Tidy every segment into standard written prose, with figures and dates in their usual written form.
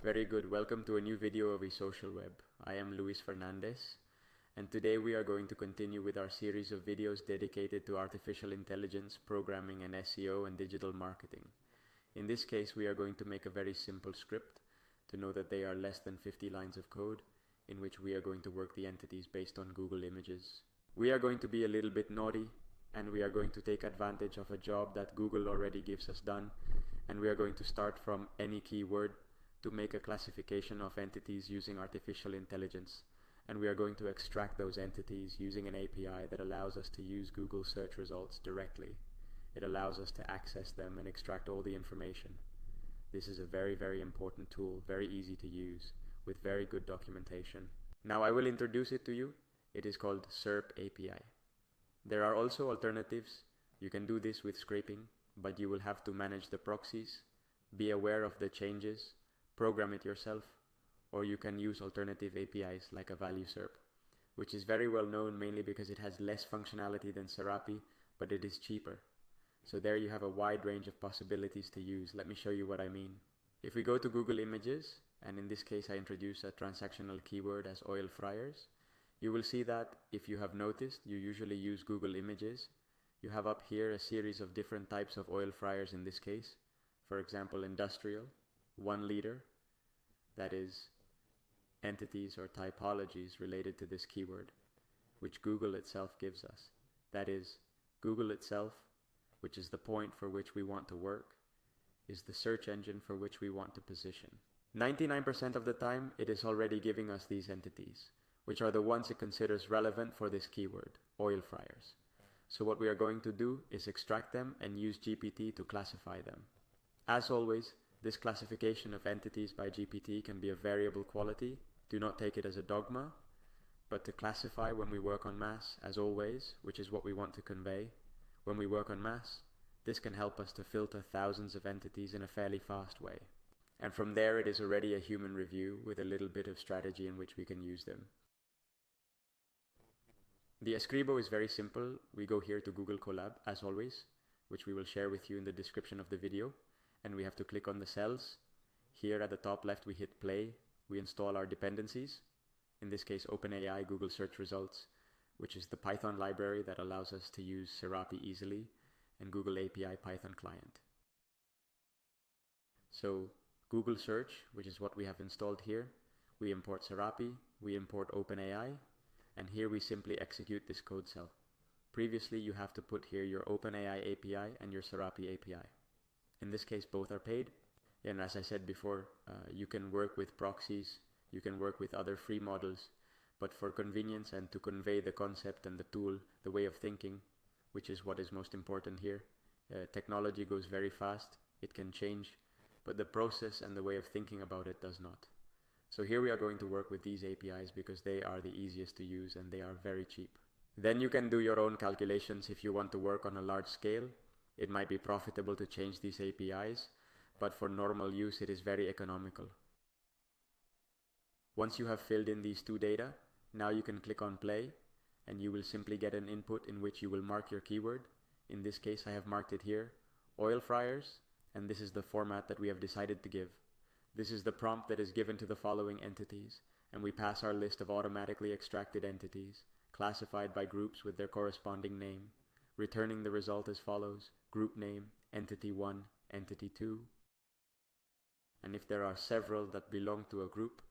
Very good. Welcome to a new video of eSocial Web. I am Luis Fernandez, and today we are going to continue with our series of videos dedicated to artificial intelligence, programming, and SEO and digital marketing. In this case, we are going to make a very simple script to know that they are less than 50 lines of code in which we are going to work the entities based on Google Images. We are going to be a little bit naughty, and we are going to take advantage of a job that Google already gives us done, and we are going to start from any keyword to make a classification of entities using artificial intelligence, and we are going to extract those entities using an API that allows us to use Google search results directly. It allows us to access them and extract all the information. This is a very, very important tool, very easy to use, with very good documentation. Now I will introduce it to you. It is called SERP API. There are also alternatives. You can do this with scraping, but you will have to manage the proxies, be aware of the changes, program it yourself, or you can use alternative APIs like a value SERP, which is very well known mainly because it has less functionality than Serapi, but it is cheaper. So there you have a wide range of possibilities to use. Let me show you what I mean. If we go to Google Images, and in this case I introduce a transactional keyword as oil fryers, you will see that if you have noticed, you usually use Google Images. You have up here a series of different types of oil fryers in this case. For example, industrial, 1 liter, that is entities or typologies related to this keyword, which Google itself gives us. That is, Google itself, which is the point for which we want to work, is the search engine for which we want to position. 99% of the time, it is already giving us these entities, which are the ones it considers relevant for this keyword, oil fryers. So what we are going to do is extract them and use GPT to classify them. As always, this classification of entities by GPT can be of variable quality. Do not take it as a dogma, but to classify when we work on mass, as always, which is what we want to convey. When we work on mass, this can help us to filter thousands of entities in a fairly fast way. And from there it is already a human review with a little bit of strategy in which we can use them. The Escribo is very simple. We go here to Google Colab, as always, which we will share with you in the description of the video. And we have to click on the cells. Here at the top left we hit play. We install our dependencies. In this case OpenAI Google search results, which is the Python library that allows us to use Serapi easily, and Google API Python client. So Google search, which is what we have installed here, we import Serapi, we import OpenAI, and here we simply execute this code cell. Previously you have to put here your OpenAI API and your Serapi API. In this case, both are paid. And as I said before, you can work with proxies, you can work with other free models, but for convenience and to convey the concept and the tool, the way of thinking, which is what is most important here, technology goes very fast, it can change, but the process and the way of thinking about it does not. So here we are going to work with these APIs because they are the easiest to use and they are very cheap. Then you can do your own calculations if you want to work on a large scale. It might be profitable to change these APIs, but for normal use it is very economical. Once you have filled in these two data, now you can click on play and you will simply get an input in which you will mark your keyword. In this case I have marked it here, oil fryers, and this is the format that we have decided to give. This is the prompt that is given to the following entities, and we pass our list of automatically extracted entities, classified by groups with their corresponding name, returning the result as follows: group name, entity 1, entity 2. And if there are several that belong to a group,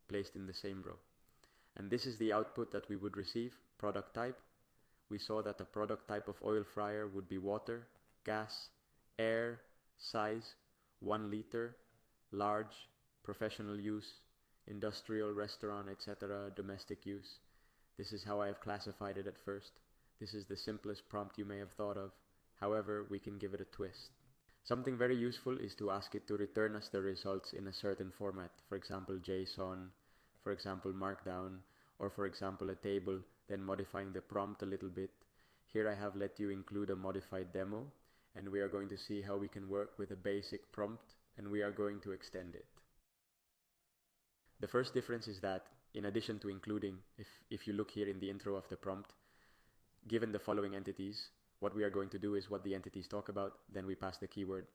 placed in the same row. And this is the output that we would receive. Product type. We saw that the product type of oil fryer would be water, gas, air, size, 1 liter, large, professional use, industrial, restaurant, etc., domestic use. This is how I have classified it at first. This is the simplest prompt you may have thought of. However, we can give it a twist. Something very useful is to ask it to return us the results in a certain format. For example, JSON, for example, Markdown, or for example, a table, then modifying the prompt a little bit. Here I have let you include a modified demo, and we are going to see how we can work with a basic prompt, and we are going to extend it. The first difference is that, in addition to including, if you look here in the intro of the prompt, given the following entities, what we are going to do is what the entities talk about, then we pass the keyword.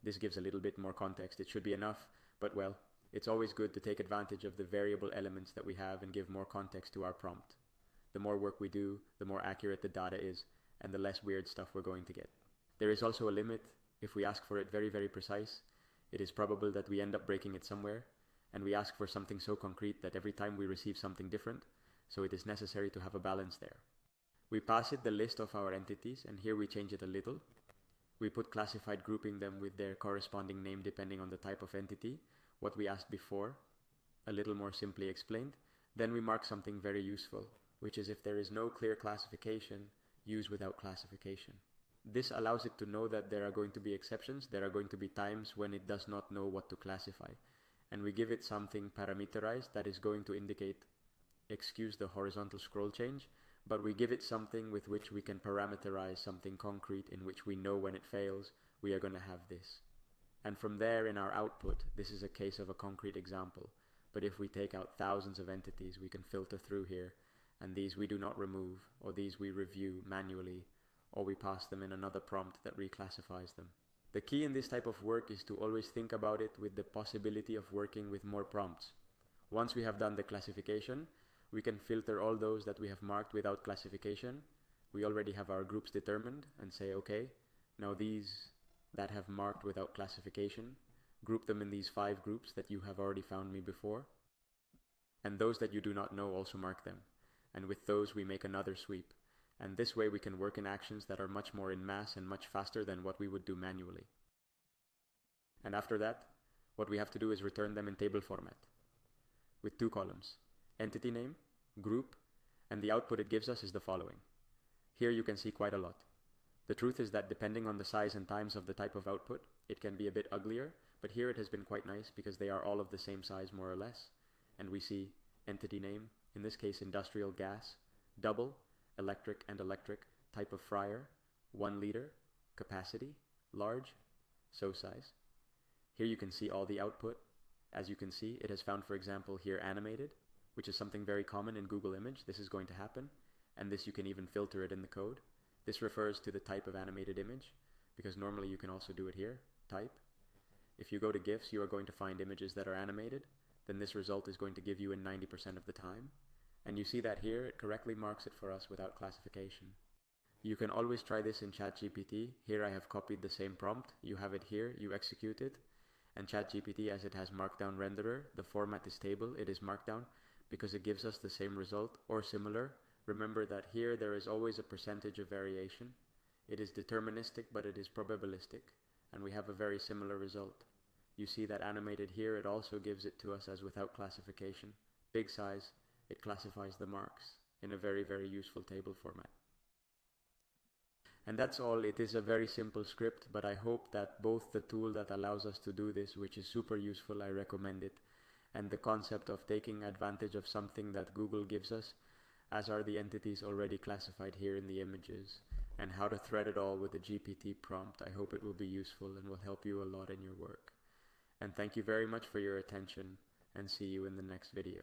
This gives a little bit more context. It should be enough, but well, it's always good to take advantage of the variable elements that we have and give more context to our prompt. The more work we do, the more accurate the data is, and the less weird stuff we're going to get. There is also a limit. If we ask for it very, very precise, it is probable that we end up breaking it somewhere, and we ask for something so concrete that every time we receive something different, so it is necessary to have a balance there. We pass it the list of our entities, and here we change it a little. We put classified, grouping them with their corresponding name depending on the type of entity, what we asked before, a little more simply explained. Then we mark something very useful, which is if there is no clear classification, use without classification. This allows it to know that there are going to be exceptions, there are going to be times when it does not know what to classify. And we give it something parameterized that is going to indicate, excuse the horizontal scroll change, but we give it something with which we can parameterize something concrete in which we know when it fails, we are going to have this. And from there in our output, this is a case of a concrete example. But if we take out thousands of entities, we can filter through here, and these we do not remove, or these we review manually, or we pass them in another prompt that reclassifies them. The key in this type of work is to always think about it with the possibility of working with more prompts. Once we have done the classification, we can filter all those that we have marked without classification. We already have our groups determined and say, okay, now these that have marked without classification, group them in these 5 groups that you have already found me before. And those that you do not know, also mark them. And with those we make another sweep. And this way we can work in actions that are much more in mass and much faster than what we would do manually. And after that, what we have to do is return them in table format with 2 columns, entity name, group, and the output it gives us is the following. Here you can see quite a lot. The truth is that depending on the size and times of the type of output, it can be a bit uglier, but here it has been quite nice because they are all of the same size more or less. And we see entity name, in this case industrial gas, double, electric and electric, type of fryer, 1 liter, capacity, large, so size. Here you can see all the output. As you can see, it has found, for example, here animated, which is something very common in Google Image. This is going to happen, and this you can even filter it in the code. This refers to the type of animated image, because normally you can also do it here, type. If you go to GIFs, you are going to find images that are animated, then this result is going to give you in 90% of the time. And you see that here, it correctly marks it for us without classification. You can always try this in ChatGPT. Here I have copied the same prompt. You have it here, you execute it. And ChatGPT, as it has Markdown renderer, the format is table, it is Markdown, because it gives us the same result or similar. Remember that here there is always a percentage of variation. It is deterministic, but it is probabilistic, and we have a very similar result. You see that animated here, it also gives it to us as without classification. Big size, it classifies the marks in a very, very useful table format. And that's all. It is a very simple script, but I hope that both the tool that allows us to do this, which is super useful, I recommend it, and the concept of taking advantage of something that Google gives us, as are the entities already classified here in the images, and how to thread it all with the GPT prompt. I hope it will be useful and will help you a lot in your work. And thank you very much for your attention, and see you in the next video.